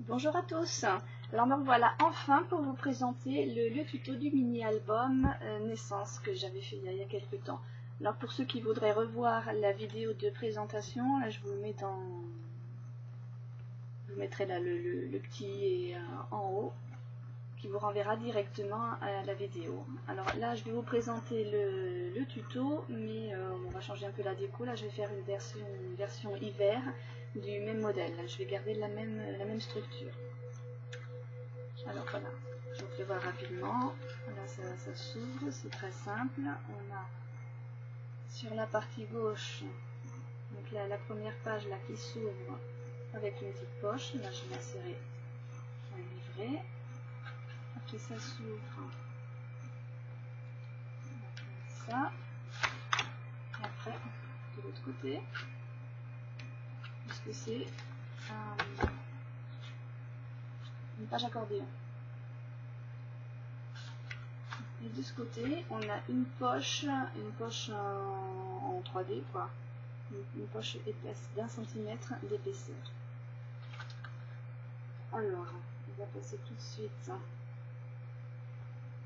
Bonjour à tous, alors me voilà enfin pour vous présenter le tuto du mini-album Naissance que j'avais fait il y a quelques temps. Alors pour ceux qui voudraient revoir la vidéo de présentation, là je vous mets dans... Je vous mettrai là le petit en haut qui vous renverra directement à la vidéo. Alors là je vais vous présenter le tuto, mais on va changer un peu la déco. Là je vais faire une version hiver du même modèle. Je vais garder la même structure. Alors voilà, je vous fais voir rapidement. Là ça s'ouvre, c'est très simple. On a sur la partie gauche, donc là, la première page là qui s'ouvre avec une petite poche. Là je vais insérer un livret. Après ça s'ouvre comme ça. Et après de l'autre côté, puisque c'est une page accordéon. Et de ce côté, on a une poche en 3D, quoi. Une poche épaisse d'1 cm d'épaisseur. Alors, on va passer tout de suite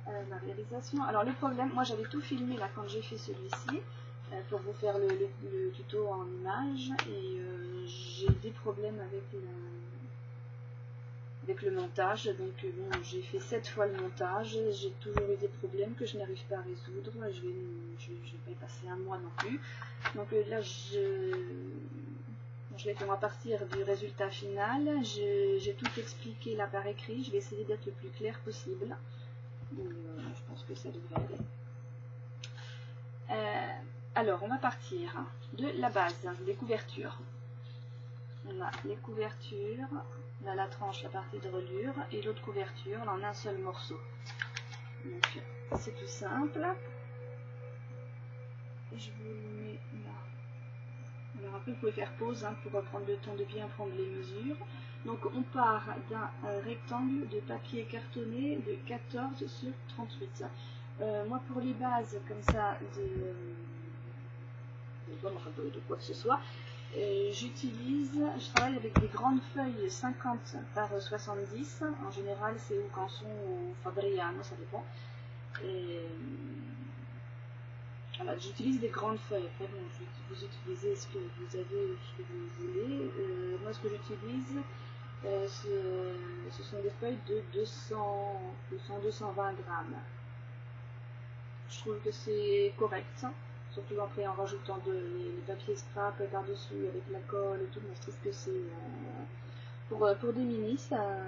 à la réalisation. Alors le problème, moi j'avais tout filmé là quand j'ai fait celui-ci pour vous faire le tuto en images, et j'ai des problèmes avec le montage, donc bon, j'ai fait 7 fois le montage, j'ai toujours eu des problèmes que je n'arrive pas à résoudre. Je vais pas y passer un mois non plus, donc là je vais faire à partir du résultat final. J'ai tout expliqué là par écrit, je vais essayer d'être le plus clair possible, donc je pense que ça devrait aller. Alors on va partir de la base, des couvertures. On a les couvertures, là la tranche, la partie de reliure, et l'autre couverture, là en un seul morceau. Donc c'est tout simple. Je vous le mets là. Alors après vous pouvez faire pause pour prendre le temps de bien prendre les mesures. Donc on part d'un rectangle de papier cartonné de 14 sur 38. Moi pour les bases comme ça de quoi que ce soit, je travaille avec des grandes feuilles 50 par 70, en général c'est au Canson ou Fabriano, ça dépend. Voilà, j'utilise des grandes feuilles. Après bon, vous utilisez ce que vous avez, ce que vous voulez. Moi ce que j'utilise, ce sont des feuilles de 220 grammes. Je trouve que c'est correct, surtout après en rajoutant les papiers scrap par-dessus avec la colle et tout. Moi je trouve que c'est pour des mini, ça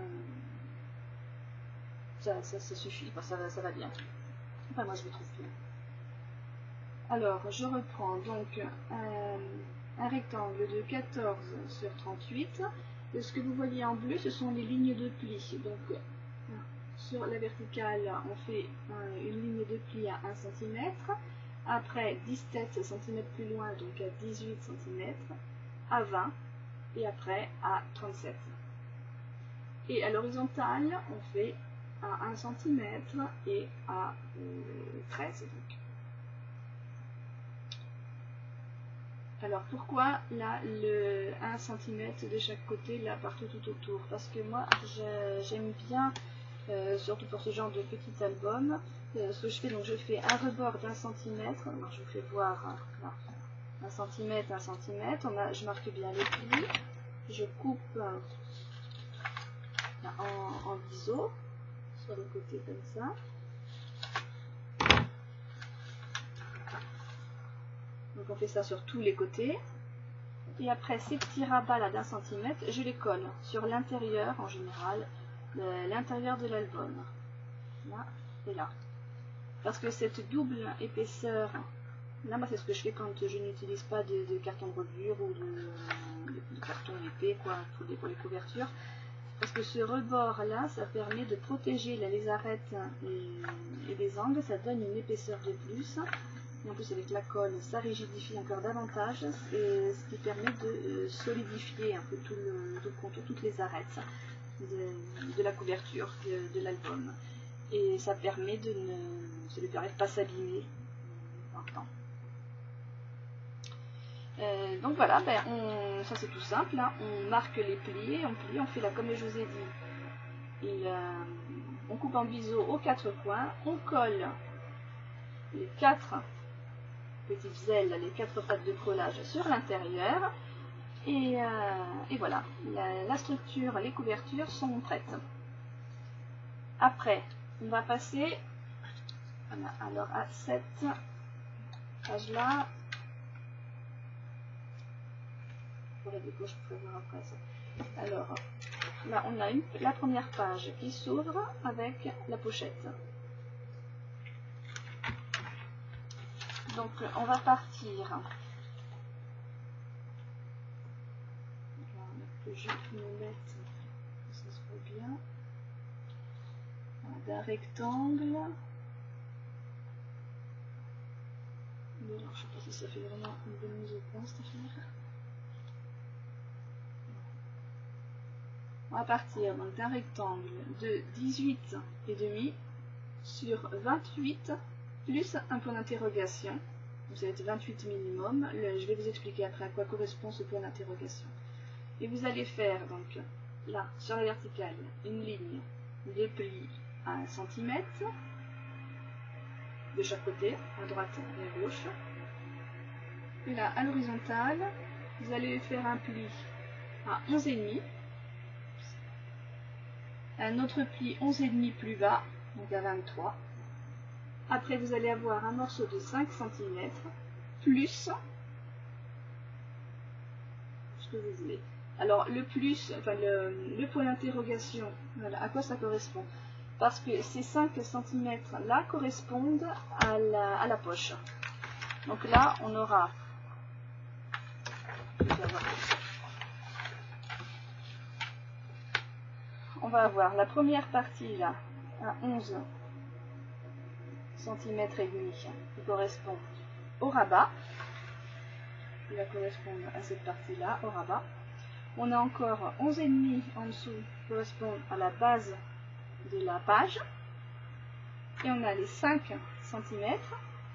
suffit, ça va bien. Enfin moi je le trouve bien. Alors je reprends donc un rectangle de 14 sur 38. Et ce que vous voyez en bleu, ce sont les lignes de pli. Donc sur la verticale, on fait une ligne de pli à 1 cm. Après 17 cm plus loin, donc à 18 cm, à 20, et après à 37. Et à l'horizontale, on fait à 1 cm et à 13. Donc. Alors pourquoi là le 1 cm de chaque côté, là partout tout autour? Parce que moi j'aime bien, surtout pour ce genre de petit album, ce que je fais, donc je fais un rebord d'1 cm. Alors je vous fais voir là, 1 cm, 1 cm, je marque bien les plis, je coupe en biseau sur le côté comme ça. Donc on fait ça sur tous les côtés. Et après ces petits rabats là d'1 cm, je les colle sur l'intérieur, en général, l'intérieur de l'album. Là et là. Parce que cette double épaisseur, là moi c'est ce que je fais quand je n'utilise pas de carton de reliure ou de carton épais quoi, pour les couvertures. Parce que ce rebord là, ça permet de protéger les arêtes et les angles, ça donne une épaisseur de plus. Et en plus avec la colle, ça rigidifie encore davantage, ce qui permet de solidifier un peu tout le contour, toutes les arêtes de la couverture de l'album. Et ça permet de ne pas s'abîmer dans le temps. Donc voilà, ça c'est tout simple, hein. On marque les plis, on plie, on fait là comme je vous ai dit. On coupe en biseau aux 4 coins, on colle les 4 petites ailes, les 4 pattes de collage sur l'intérieur. Et voilà, la structure, les couvertures sont prêtes. Après, on va passer alors à cette page-là. Pour la déco, je pourrais voir après ça. Alors, là, on a la première page qui s'ouvre avec la pochette. Donc, on va partir. Que je me mette, ça se voit bien, d'un rectangle. Alors, je ne sais pas si ça fait vraiment une bonne mise au point cette affaire. On va partir donc d'un rectangle de 18,5 sur 28 plus un point d'interrogation. Donc ça va être 28 minimum. Je vais vous expliquer après à quoi correspond ce point d'interrogation. Et vous allez faire donc là sur la verticale une ligne de pli à 1 cm de chaque côté, à droite et à gauche. Et là à l'horizontale, vous allez faire un pli à 11,5, un autre pli 11,5 plus bas, donc à 23. Après vous allez avoir un morceau de 5 cm plus ce que vous voulez. Alors le plus, enfin le point d'interrogation, voilà, à quoi ça correspond? Parce que ces 5 cm là correspondent à la poche. Donc là on aura, on va avoir la première partie là à 11 cm et demi qui correspond au rabat, qui va correspondre à cette partie là, au rabat. On a encore 11,5 en dessous qui correspond à la base de la page. Et on a les 5 cm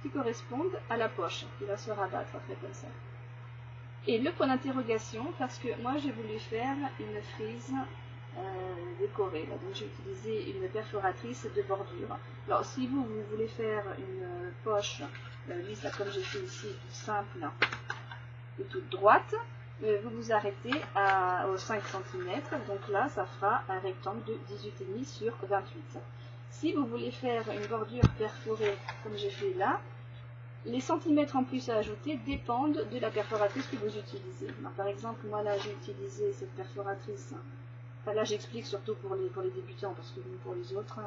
qui correspondent à la poche qui va se rabattre après comme ça. Et le point d'interrogation, parce que moi j'ai voulu faire une frise décorée. Là. Donc j'ai utilisé une perforatrice de bordure. Alors si vous voulez faire une poche lisse comme j'ai fait ici, toute simple et toute droite, vous vous arrêtez aux 5 cm, donc là ça fera un rectangle de 18,5 sur 28. Si vous voulez faire une bordure perforée comme j'ai fait là, les centimètres en plus à ajouter dépendent de la perforatrice que vous utilisez. Alors, par exemple, moi là j'ai utilisé cette perforatrice, enfin là j'explique surtout pour les débutants, parce que pour les autres,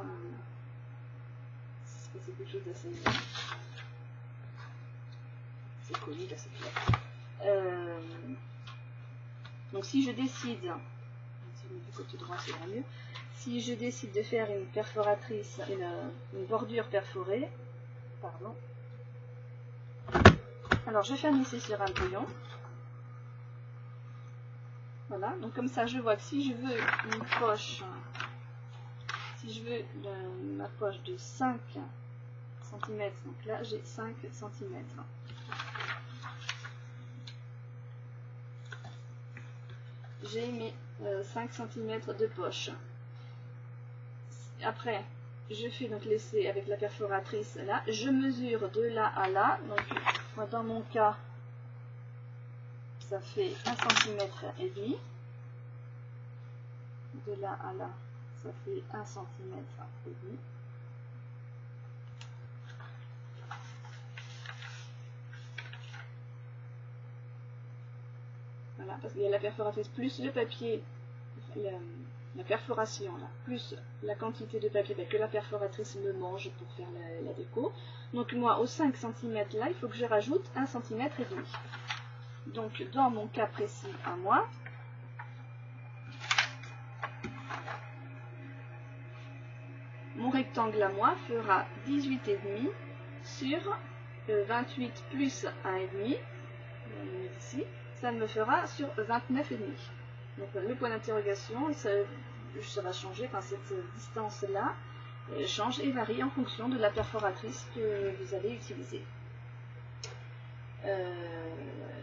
c'est quelque chose d'assez... c'est connu, là c'est clair. Donc si je décide, du côté droit c'est la mieux, si je décide de faire une perforatrice, une bordure perforée, pardon, alors je fais un essai sur un bouillon, voilà, donc comme ça je vois que si je veux une poche, si je veux ma poche de 5 cm, donc là j'ai 5 cm. J'ai mes 5 cm de poche. Après, je fais donc l'essai avec la perforatrice là. Je mesure de là à là. Donc, moi, dans mon cas, ça fait 1 cm et demi. De là à là, ça fait 1 cm et demi. Voilà, parce qu'il y a la perforatrice plus le papier, la perforation là, plus la quantité de papier que la perforatrice me mange pour faire la déco. Donc moi, aux 5 cm là, il faut que je rajoute 1 cm et demi. Donc dans mon cas précis à moi, mon rectangle à moi fera 18,5 sur 28 plus 1,5, ici, ça me fera sur 29,5. Donc le point d'interrogation, ça va changer, enfin cette distance-là change et varie en fonction de la perforatrice que vous allez utiliser.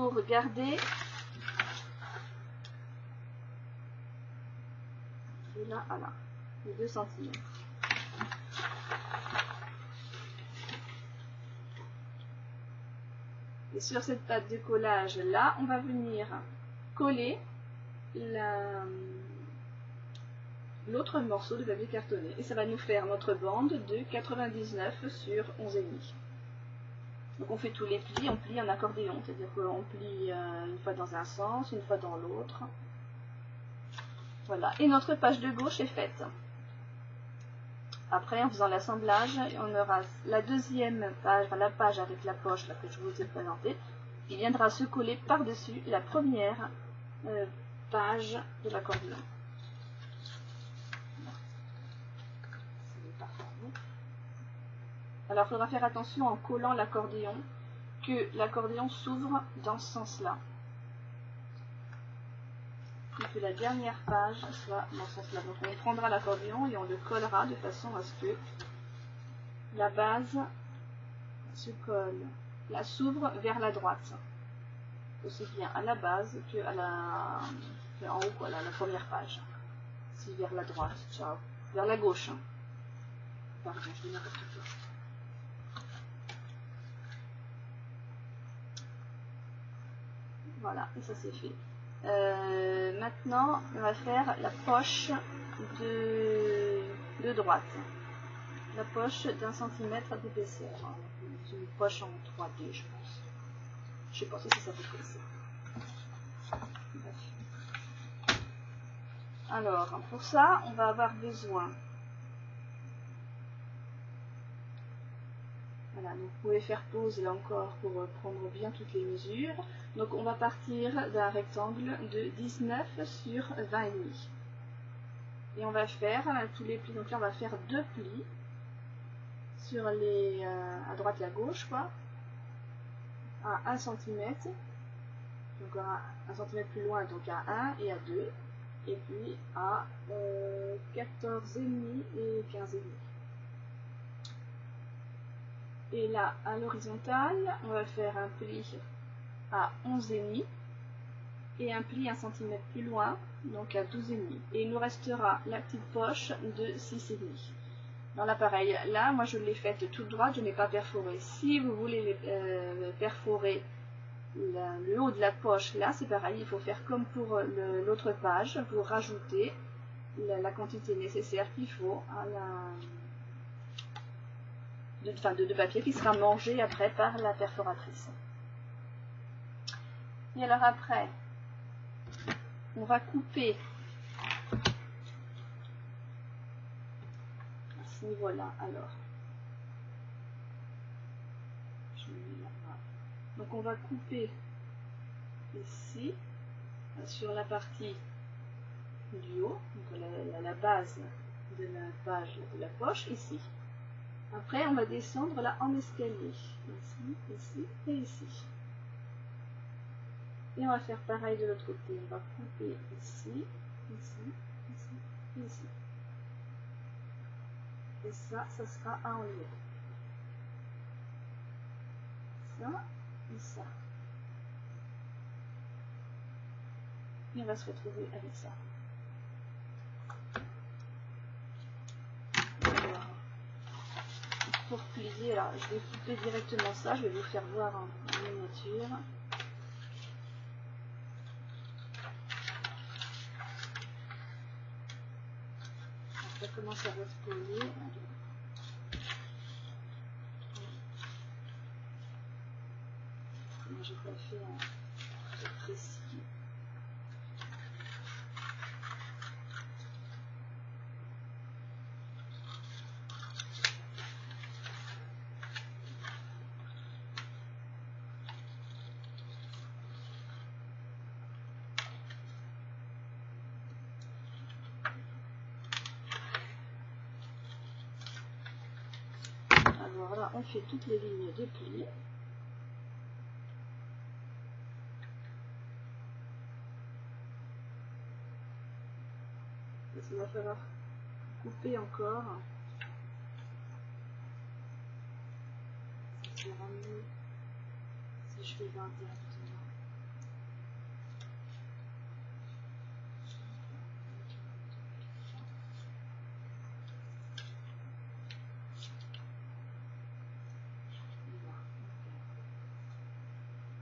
pour garder de là à là, les 2 cm. Et sur cette pâte de collage là, on va venir coller l'autre morceau de papier cartonné. Et ça va nous faire notre bande de 99 sur 11,5. Donc on fait tous les plis, on plie en accordéon, c'est-à-dire qu'on plie une fois dans un sens, une fois dans l'autre. Voilà, et notre page de gauche est faite. Après, en faisant l'assemblage, on aura la deuxième page, enfin la page avec la poche là, que je vous ai présentée, qui viendra se coller par-dessus la première page de l'accordéon. Alors, il faudra faire attention en collant l'accordéon, que l'accordéon s'ouvre dans ce sens-là. Et que la dernière page soit dans ce sens-là. Donc, on prendra l'accordéon et on le collera de façon à ce que la base se colle, là s'ouvre vers la droite. Aussi bien à la base que en haut, voilà, la première page. Si vers la droite, ciao. Vers la gauche. Pardon, je dis n'importe quoi. Voilà, et ça c'est fait. Maintenant, on va faire la poche de droite. La poche d'1 centimètre d'épaisseur. C'est une poche en 3D, je pense. Je sais pas si ça fait comme ça. Alors, pour ça, on va avoir besoin. Voilà, donc vous pouvez faire pause là encore pour prendre bien toutes les mesures. Donc on va partir d'un rectangle de 19 sur 20,5. Et on va faire tous les plis. Donc là on va faire 2 plis sur les à droite et à gauche, quoi, à 1 cm. Donc à 1 cm plus loin, donc à 1 et à 2. Et puis à 14,5 et 15,5. Et là, à l'horizontale, on va faire un pli à 11,5 et un pli 1 cm plus loin, donc à 12,5. Et il nous restera la petite poche de 6,5. Dans l'appareil, là, moi je l'ai faite toute droite, je n'ai pas perforé. Si vous voulez perforer le haut de la poche, là c'est pareil, il faut faire comme pour l'autre page, vous rajoutez la quantité nécessaire qu'il faut à de papier qui sera mangé après par la perforatrice. Et alors après, on va couper à ce niveau-là. Alors, je mets là. Donc on va couper ici, sur la partie du haut, donc la base de la page de la poche, ici. Après, on va descendre là en escalier. Ici, ici et ici. Et on va faire pareil de l'autre côté. On va couper ici, ici, ici et ici. Et ça sera à enlever. Ça et ça. Et on va se retrouver avec ça. Pour plier, alors je vais couper directement ça, je vais vous faire voir en miniature. Ça commence à recoller. Moi j'ai pas fait un précis. Alors là, on fait toutes les lignes de pli. Il va falloir couper encore. Ça sera mieux si je fais 20 directement.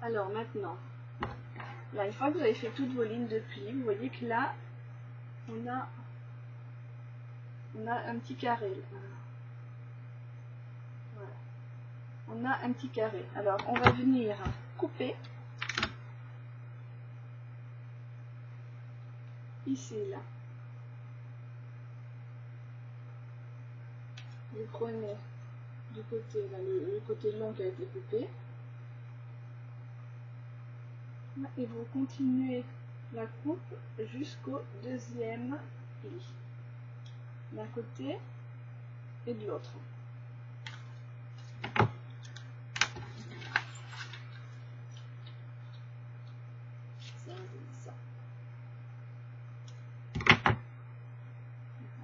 Alors maintenant, là, une fois que vous avez fait toutes vos lignes de pli, vous voyez que là, on a un petit carré. Voilà. On a un petit carré. Alors, on va venir couper. Ici, là. Vous prenez du côté, là, le côté long qui a été coupé. Et vous continuez la coupe jusqu'au deuxième pli. D'un côté et de l'autre. Ça.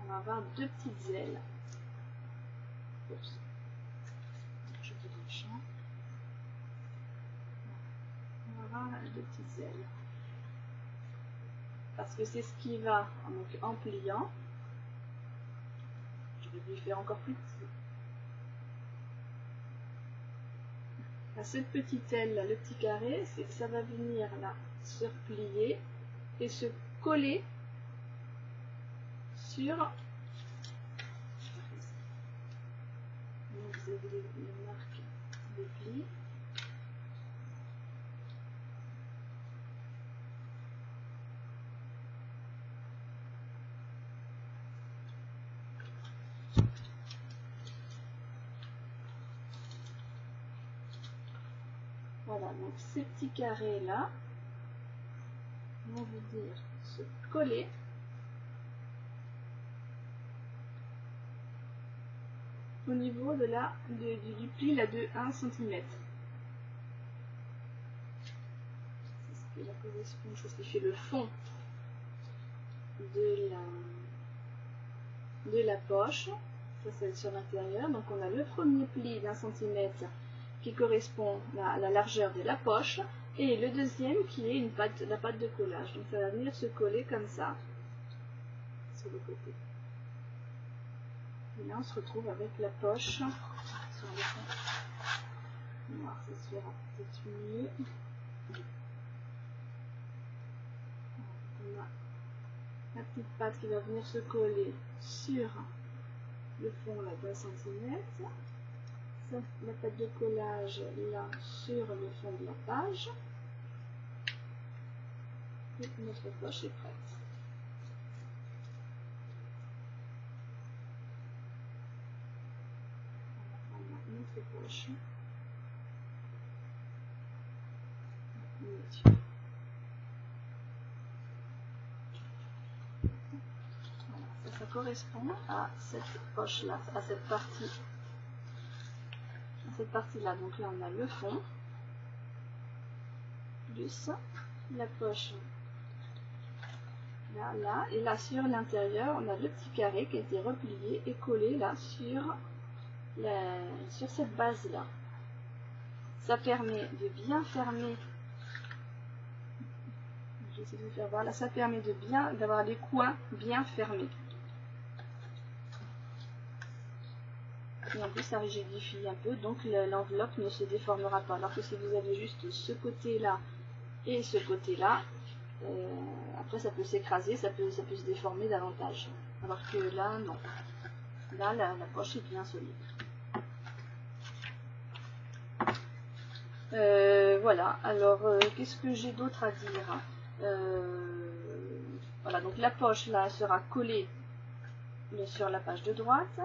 On va avoir deux petites ailes. Oups. Je te le champ. On va avoir deux petites ailes. Parce que c'est ce qui va, donc en pliant, je vais lui faire encore plus petit. À cette petite aile là, le petit carré, c'est que ça va venir là se replier et se coller sur. Donc vous avez les marques des plis. Voilà, donc ces petits carrés là vont vous dire se coller au niveau de du pli là, de 1 cm. C'est ce qui correspond, c'est ce qui fait le fond de la poche. Ça c'est sur l'intérieur. Donc on a le premier pli d'1 cm qui correspond à la largeur de la poche et le deuxième qui est la pâte de collage. Donc ça va venir se coller comme ça sur le côté. Et là on se retrouve avec la poche sur le fond noir, ça se verra peut-être mieux. On a la petite pâte qui va venir se coller sur le fond là d'1 cm. La pâte de collage là sur le fond de la page. Et notre poche est prête. On a notre poche. Voilà, ça correspond à cette poche là, à cette partie. Cette partie là, donc là on a le fond plus la poche là, et là sur l'intérieur on a le petit carré qui a été replié et collé là sur cette base là. Ça permet de bien fermer, je vais essayer de vous faire voir là, ça permet d'avoir les coins bien fermés. Et en plus ça rigidifie un peu, donc l'enveloppe ne se déformera pas. Alors que si vous avez juste ce côté là et ce côté là, après ça peut s'écraser, ça peut se déformer davantage. Alors que là non, là la poche est bien solide. Voilà, alors qu'est-ce que j'ai d'autre à dire? Voilà, donc la poche là sera collée sur la page de droite.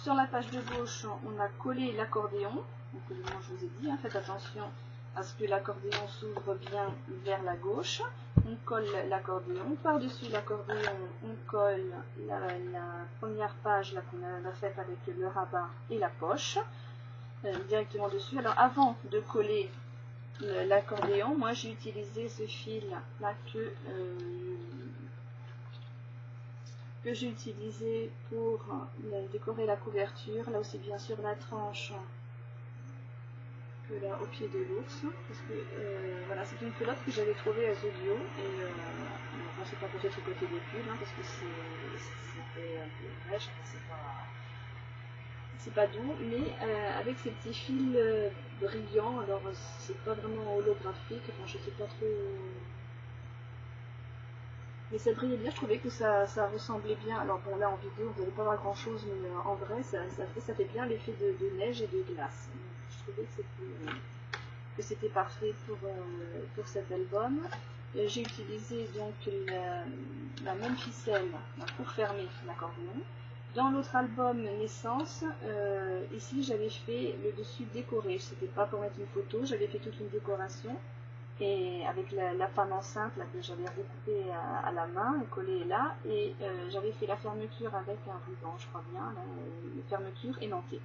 Sur la page de gauche, on a collé l'accordéon. Donc, évidemment, je vous ai dit, hein, faites attention à ce que l'accordéon s'ouvre bien vers la gauche. On colle l'accordéon. Par-dessus l'accordéon, on colle la première page qu'on a faite avec le rabat et la poche directement dessus. Alors, avant de coller l'accordéon, moi j'ai utilisé ce fil là que j'ai utilisé pour décorer la couverture, là aussi bien sûr la tranche que là au pied de l'ours, parce que voilà, c'est une culotte que j'avais trouvée à Zudio et enfin, c'est pas pour ce côté des pulls, hein, parce que c'était un peu vrai, c'est pas c'est pas doux, mais avec ces petits fils brillants, alors c'est pas vraiment holographique, enfin je sais pas trop, mais ça brillait bien, je trouvais que ça ressemblait bien. Alors bon, là en vidéo vous n'allez pas voir grand chose, mais en vrai ça fait bien l'effet de neige et de glace. Donc, je trouvais que c'était parfait pour cet album. J'ai utilisé donc la même ficelle pour fermer l'accordéon. Dans l'autre album Naissance, ici j'avais fait le dessus décoré, c'était pas pour mettre une photo, j'avais fait toute une décoration et avec la femme enceinte là, que j'avais recoupée à la main et collée là, et j'avais fait la fermeture avec un ruban, je crois bien, là, la fermeture aimantée.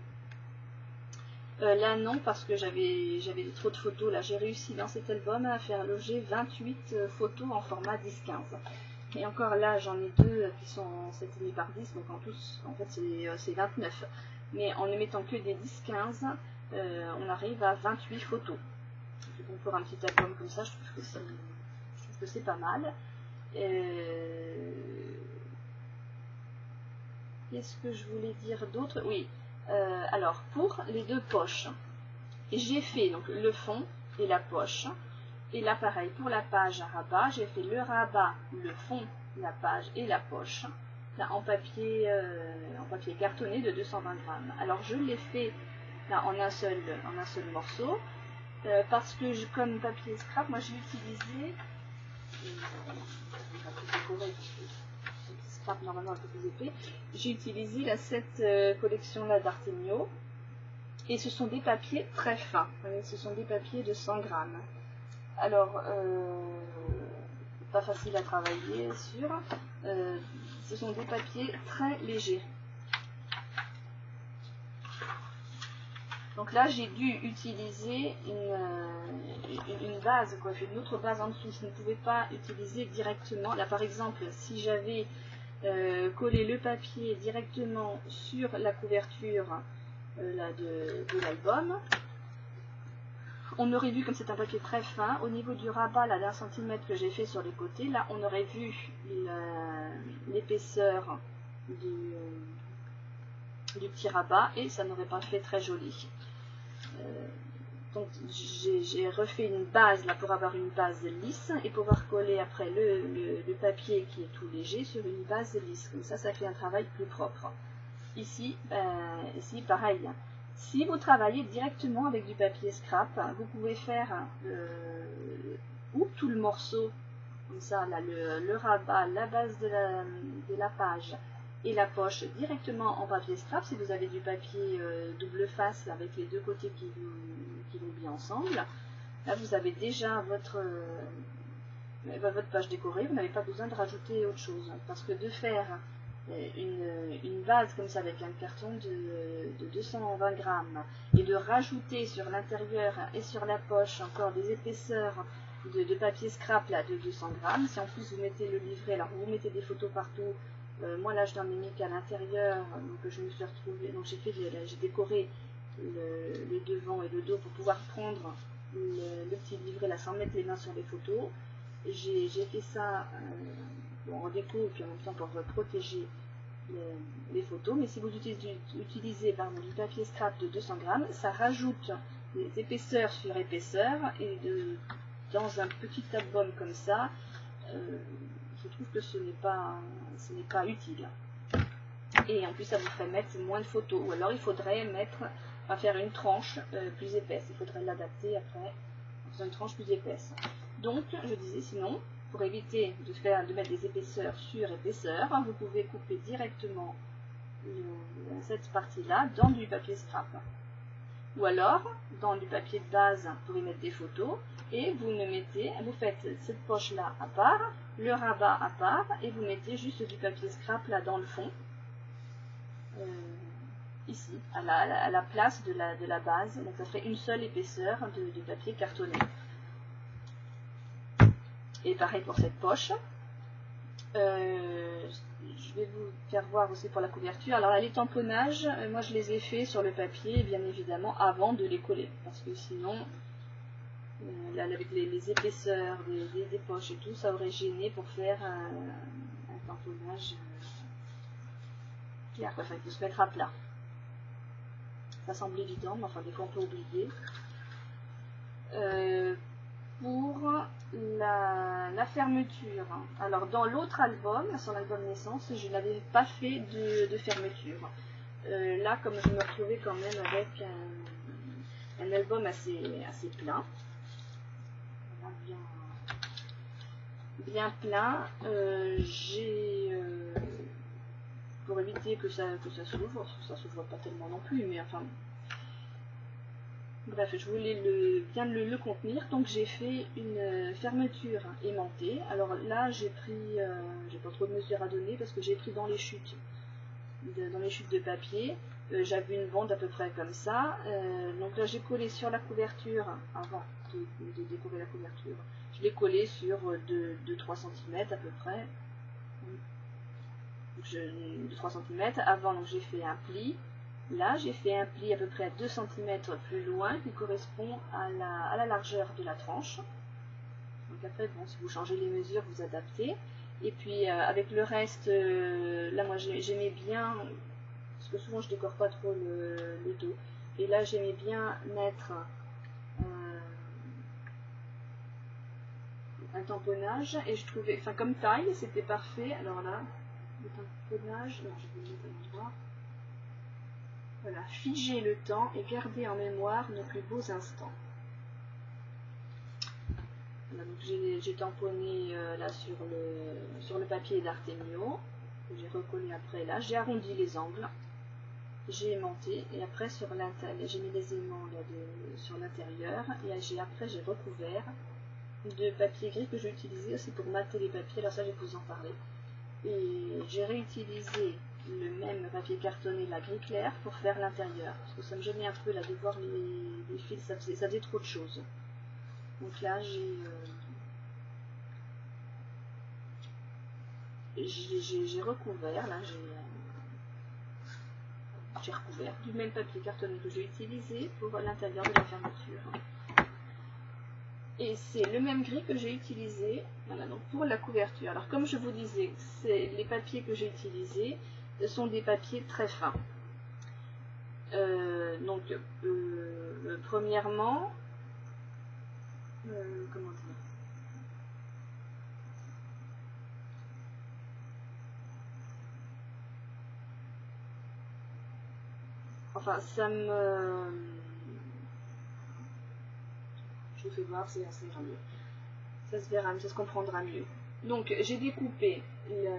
Là non, parce que j'avais trop de photos. Là j'ai réussi dans cet album à faire loger 28 photos en format 10-15. Et encore là j'en ai deux qui sont 7,5 par 10, donc en tous en fait c'est 29. Mais en ne mettant que des 10-15, on arrive à 28 photos. Donc pour un petit album comme ça, je trouve que c'est pas mal. Qu'est-ce que je voulais dire d'autre? Oui. Alors, pour les deux poches, j'ai fait donc le fond et la poche. Et là, pareil, pour la page à rabat, j'ai fait le rabat, le fond, la page et la poche, là, en papier cartonné de 220 grammes. Alors, je l'ai fait là, en un seul morceau, parce que comme papier scrap, moi j'ai utilisé... normalement un peu plus épais. J'ai utilisé cette collection là d'Artemio, et ce sont des papiers très fins, ce sont des papiers de 100 grammes. Alors pas facile à travailler, sûr. Ce sont des papiers très légers. Donc là j'ai dû utiliser une base, une autre base en dessous. Je ne pouvais pas utiliser directement. Là par exemple, si j'avais coller le papier directement sur la couverture là, de l'album, on aurait vu, comme c'est un papier très fin, au niveau du rabat là d'1 centimètre que j'ai fait sur les côtés, là on aurait vu l'épaisseur du petit rabat et ça n'aurait pas fait très joli. Donc j'ai refait une base là pour avoir une base lisse et pouvoir coller après le papier qui est tout léger sur une base lisse. Comme ça fait un travail plus propre. Ici, pareil. Si vous travaillez directement avec du papier scrap, vous pouvez faire ou tout le morceau, comme ça, là, le rabat, la base de la page et la poche directement en papier scrap. Si vous avez du papier double face là, avec les deux côtés qui vont bien ensemble, là vous avez déjà votre page décorée, vous n'avez pas besoin de rajouter autre chose, parce que de faire une base comme ça avec un carton de 220 grammes et de rajouter sur l'intérieur et sur la poche encore des épaisseurs de papier scrap là, de 200 grammes, si en plus vous mettez le livret, alors vous mettez des photos partout. Moi là je n'en ai mis qu'à l'intérieur, donc je me suis retrouvée, donc j'ai décoré le devant et le dos pour pouvoir prendre le petit livret là sans mettre les mains sur les photos. J'ai fait ça en déco et puis en même temps pour protéger les photos, mais si vous utilisez du papier scrap de 200 grammes, ça rajoute des épaisseurs sur épaisseur et dans un petit album comme ça, je trouve que ce n'est pas utile. Et en plus, ça vous ferait mettre moins de photos. Ou alors, il faudrait faire une tranche plus épaisse. Il faudrait l'adapter après en faisant une tranche plus épaisse. Donc, je disais, sinon, pour éviter de mettre des épaisseurs sur épaisseur, vous pouvez couper directement cette partie-là dans du papier scrap. Ou alors, dans du papier de base, vous pouvez mettre des photos et vous faites cette poche-là à part, le rabat à part, et vous mettez juste du papier scrap là dans le fond, ici, à la place de la base. Donc ça ferait une seule épaisseur de papier cartonné. Et pareil pour cette poche. Je vais vous faire voir aussi pour la couverture. Alors là, les tamponnages, moi je les ai faits sur le papier, bien évidemment, avant de les coller. Parce que sinon, là, avec les épaisseurs des poches et tout, ça aurait gêné pour faire un tamponnage qui il faut se mettre à plat. Ça semble évident, mais enfin des fois on peut oublier. Pour la fermeture, alors dans l'autre album, son album naissance, je n'avais pas fait de fermeture. Là, comme je me retrouvais quand même avec un album assez plein, bien plein, pour éviter que ça s'ouvre pas tellement non plus, mais enfin bref, je voulais bien le contenir, donc j'ai fait une fermeture aimantée. Alors là, j'ai pas trop de mesures à donner parce que j'ai pris dans les chutes de papier. J'avais une bande à peu près comme ça. Donc là, j'ai collé sur la couverture avant de décorer la couverture. Je l'ai collé sur 2-3 cm à peu près. De 3 cm. Avant, donc j'ai fait un pli. Là, j'ai fait un pli à peu près à 2 cm plus loin qui correspond à la largeur de la tranche. Donc après, bon, si vous changez les mesures, vous adaptez. Et puis avec le reste, là moi j'aimais bien, parce que souvent je décore pas trop le dos. Et là j'aimais bien mettre un tamponnage. Et je trouvais, enfin comme taille, c'était parfait. Alors là, le tamponnage, non, je vais le mettre à l'endroit. Voilà, figer le temps et garder en mémoire nos plus beaux instants. Voilà, donc j'ai tamponné là sur le papier d'Artemio, que j'ai recollé après là. J'ai arrondi les angles, j'ai aimanté et après j'ai mis les aimants là sur l'intérieur et après j'ai recouvert de papier gris que j'ai utilisé aussi pour mater les papiers. Alors ça je vais vous en parler. Et j'ai réutilisé le même papier cartonné, la gris clair, pour faire l'intérieur. Parce que ça me gênait un peu là de voir les fils, ça faisait trop de choses. Donc là j'ai recouvert, là j'ai recouvert du même papier cartonné que j'ai utilisé pour l'intérieur de la fermeture. Et c'est le même gris que j'ai utilisé, voilà, donc pour la couverture. Alors comme je vous disais, les papiers que j'ai utilisés sont des papiers très fins. Donc premièrement, comment dire, enfin ça me, je vous fais voir, ça ira mieux, ça se verra, ça se comprendra mieux. Donc j'ai découpé,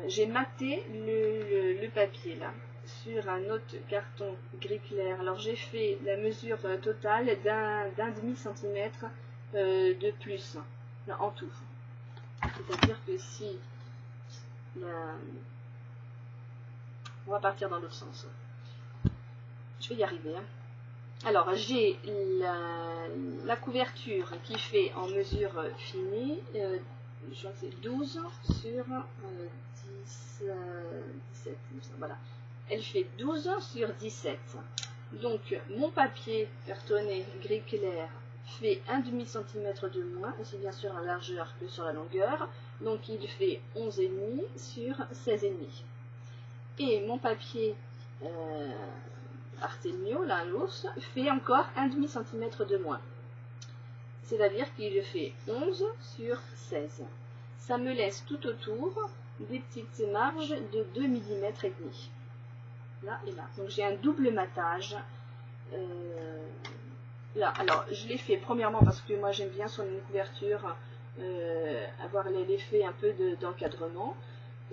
j'ai maté le papier là sur un autre carton gris clair. Alors j'ai fait la mesure totale d'un demi-centimètre de plus en tout. C'est-à-dire que si on va partir dans l'autre sens. Je vais y arriver. Hein. Alors j'ai la couverture qui fait en mesure finie. Je crois que c'est 12 sur 17. Voilà. Elle fait 12 sur 17. Donc mon papier cartonné gris clair fait un demi-centimètre de moins, aussi bien sur la largeur que sur la longueur. Donc il fait 11,5 sur 16,5. Et mon papier Artemio, là, l'os, fait encore un demi-centimètre de moins. C'est-à-dire qu'il fait 11 sur 16. Ça me laisse tout autour des petites marges de 2 mm et demi. Là et là. Donc j'ai un double matage. Là, alors je l'ai fait premièrement parce que moi j'aime bien sur une couverture avoir l'effet un peu d'encadrement.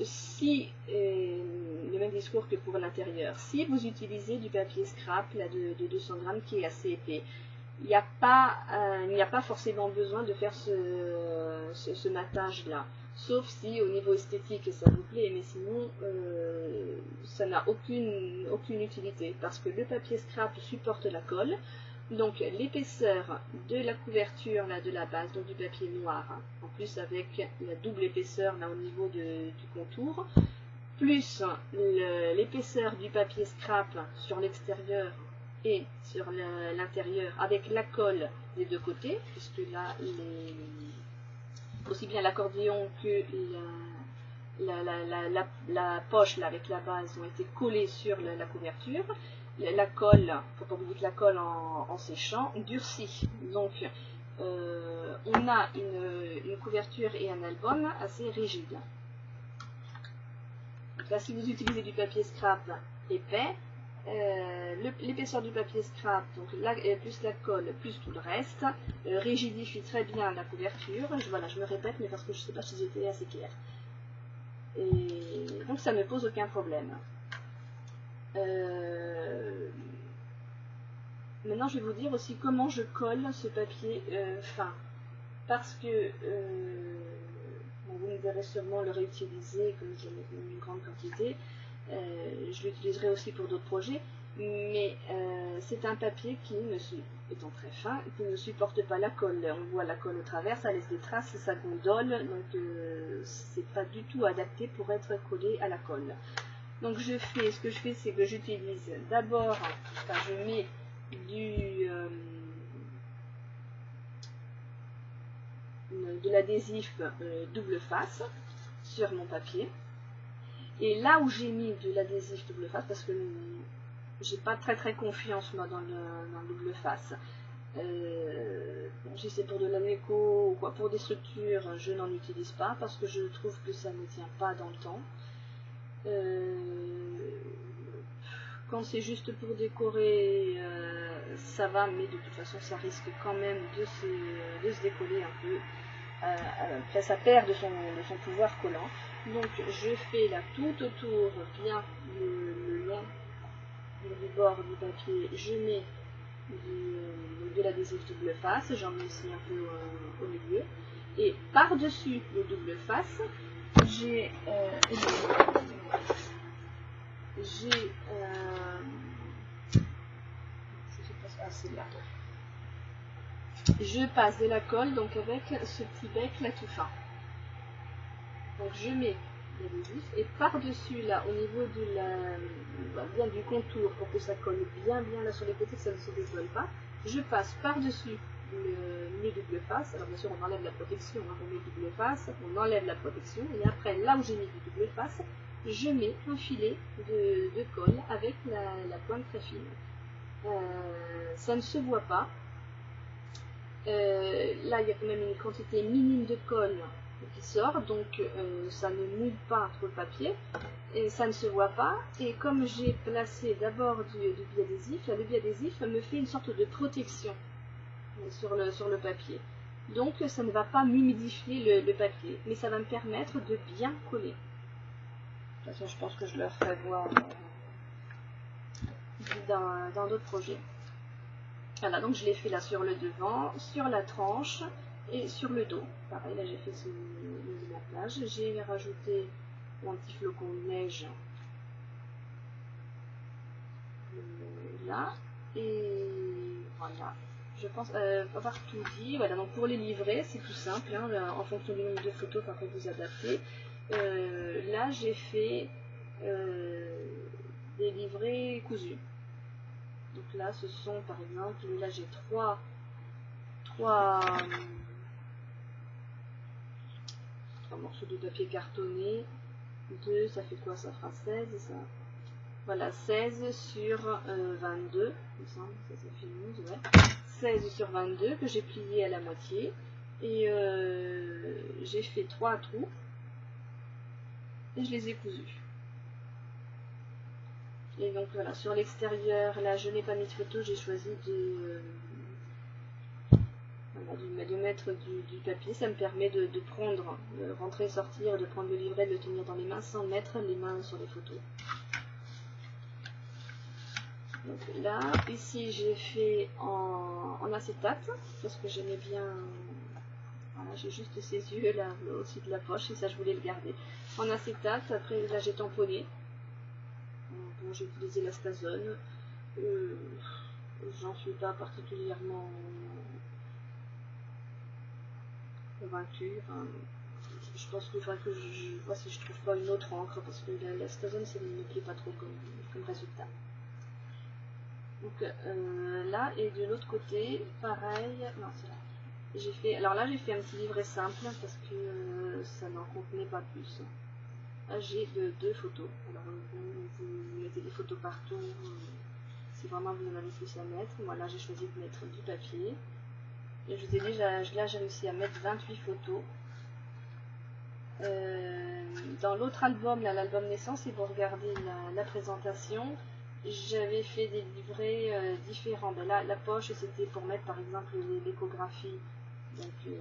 Si, le même discours que pour l'intérieur, si vous utilisez du papier scrap là, de 200 grammes qui est assez épais, il n'y a pas forcément besoin de faire ce matage là, sauf si au niveau esthétique ça vous plaît, mais sinon ça n'a aucune utilité parce que le papier scrap supporte la colle. Donc l'épaisseur de la couverture là, de la base, donc du papier noir, hein, en plus avec la double épaisseur là au niveau du contour, plus l'épaisseur du papier scrap sur l'extérieur et sur l'intérieur avec la colle des deux côtés, puisque là aussi bien l'accordéon que la poche là, avec la base ont été collées sur la couverture. la colle, faut pas oublier que la colle en séchant durcit. Donc on a une couverture et un album assez rigide. Donc là, si vous utilisez du papier scrap épais, l'épaisseur du papier scrap, donc plus la colle, plus tout le reste, rigidifie très bien la couverture. Voilà, je me répète, mais parce que je ne sais pas si j'étais assez claire. Et donc ça ne pose aucun problème. Maintenant, je vais vous dire aussi comment je colle ce papier fin. Parce que vous me verrez sûrement le réutiliser, comme j'en ai une grande quantité. Je l'utiliserai aussi pour d'autres projets, mais c'est un papier qui, étant très fin, qui ne supporte pas la colle. On voit la colle au travers, ça laisse des traces, ça gondole, donc c'est pas du tout adapté pour être collé à la colle. Donc ce que je fais, c'est que j'utilise d'abord, je mets de l'adhésif double face sur mon papier. Et là où j'ai mis de l'adhésif double face, parce que j'ai pas très confiance moi dans le double face. Si c'est pour de la déco ou quoi, pour des structures, je n'en utilise pas parce que je trouve que ça ne tient pas dans le temps. Quand c'est juste pour décorer, ça va, mais de toute façon ça risque quand même de se décoller un peu. Après ça perd de son pouvoir collant. Donc je fais là tout autour bien le long du bord du papier, je mets de l'adhésif double face, j'en mets aussi un peu au milieu, et par-dessus le double face, j'ai je passe de la colle donc avec ce petit bec là tout fin. Donc je mets l'adhésif et par-dessus là au niveau bien du contour pour que ça colle bien là sur les côtés, que ça ne se décolle pas, je passe par-dessus le double face. Alors bien sûr on enlève la protection, hein, on met le double face, on enlève la protection et après là où j'ai mis du double face, je mets un filet de colle avec la pointe très fine. Ça ne se voit pas. Là il y a quand même une quantité minime de colle qui sort, donc ça ne mouille pas trop le papier et ça ne se voit pas. Et comme j'ai placé d'abord du biadhésif, le biadhésif me fait une sorte de protection sur le papier, donc ça ne va pas m'humidifier le papier, mais ça va me permettre de bien coller. De toute façon je pense que je leur ferai voir dans d'autres projets. Voilà, donc je l'ai fait là sur le devant, sur la tranche et sur le dos. Pareil, là j'ai fait la plage. J'ai rajouté mon petit flocon de neige là. Et voilà, je pense avoir tout dit. Voilà, donc pour les livrets, c'est tout simple, hein, en fonction du nombre de photos par contre vous adaptez. Là j'ai fait des livrets cousus. Donc là ce sont par exemple, là j'ai trois morceaux de papier cartonné, 2, ça fait quoi, ça fera 16 ça. Voilà, 16 sur 22, il me semble, ça fait 11, ouais. 16 sur 22 que j'ai plié à la moitié et j'ai fait 3 trous et je les ai cousus. Et donc voilà, sur l'extérieur, là je n'ai pas mis de photo, j'ai choisi de mettre du papier. Ça me permet de prendre, de rentrer, sortir, de prendre le livret, de le tenir dans les mains sans mettre les mains sur les photos. Donc là, ici j'ai fait en acétate parce que j'aimais bien. Voilà, j'ai juste ces yeux là au-dessus de la poche et ça je voulais le garder. En acétate, après là j'ai tamponné. Bon, j'ai utilisé la Stazone. J'en suis pas particulièrement convaincue. Enfin, je pense qu'il faudrait que je vois si je trouve pas une autre encre parce que la Stazone ça ne me plaît pas trop comme résultat. Donc là et de l'autre côté, pareil. Non, c'est là. J'ai fait. Alors là j'ai fait un petit livret simple parce que ça n'en contenait pas plus. Là j'ai deux photos. Alors vous mettez des photos partout. si vraiment vous en avez plus à mettre. Moi là j'ai choisi de mettre du papier. Et je vous ai dit, là j'ai réussi à mettre 28 photos. Dans l'autre album, l'album naissance, si vous regardez la présentation, j'avais fait des livrets différents. Ben là, la poche, c'était pour mettre par exemple l'échographie. Donc,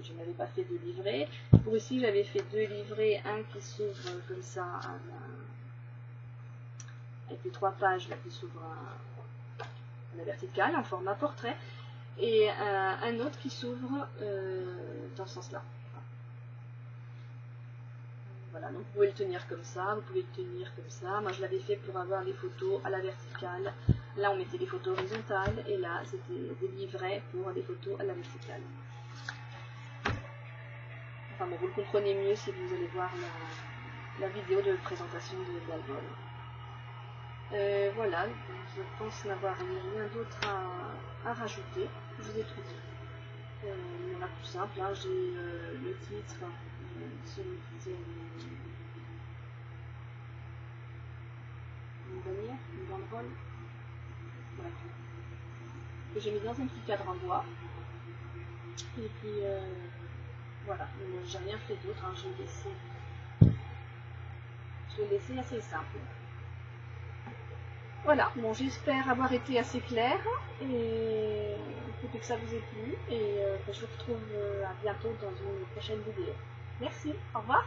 je n'avais pas fait de livret. Pour ici, j'avais fait 2 livrets. Un qui s'ouvre comme ça, avec les 3 pages là, qui s'ouvre à la verticale, en format portrait. Et un autre qui s'ouvre dans ce sens-là. Voilà, donc vous pouvez le tenir comme ça, vous pouvez le tenir comme ça. Moi je l'avais fait pour avoir les photos à la verticale. Là on mettait les photos horizontales et là c'était des livrets pour les photos à la verticale. Enfin bon, vous le comprenez mieux si vous allez voir la vidéo de présentation de l'album. Voilà, je pense n'avoir rien d'autre à rajouter. Je vous ai tout dit. Il y en a plus simple, hein. J'ai le titre, celui qui une bannière, une banderole, voilà, que j'ai mis dans un petit cadre en bois. Et puis voilà, j'ai rien fait d'autre, hein. Je l'ai laissé assez simple. Voilà, bon, j'espère avoir été assez claire et que ça vous ait plu et je vous retrouve à bientôt dans une prochaine vidéo. Merci, au revoir.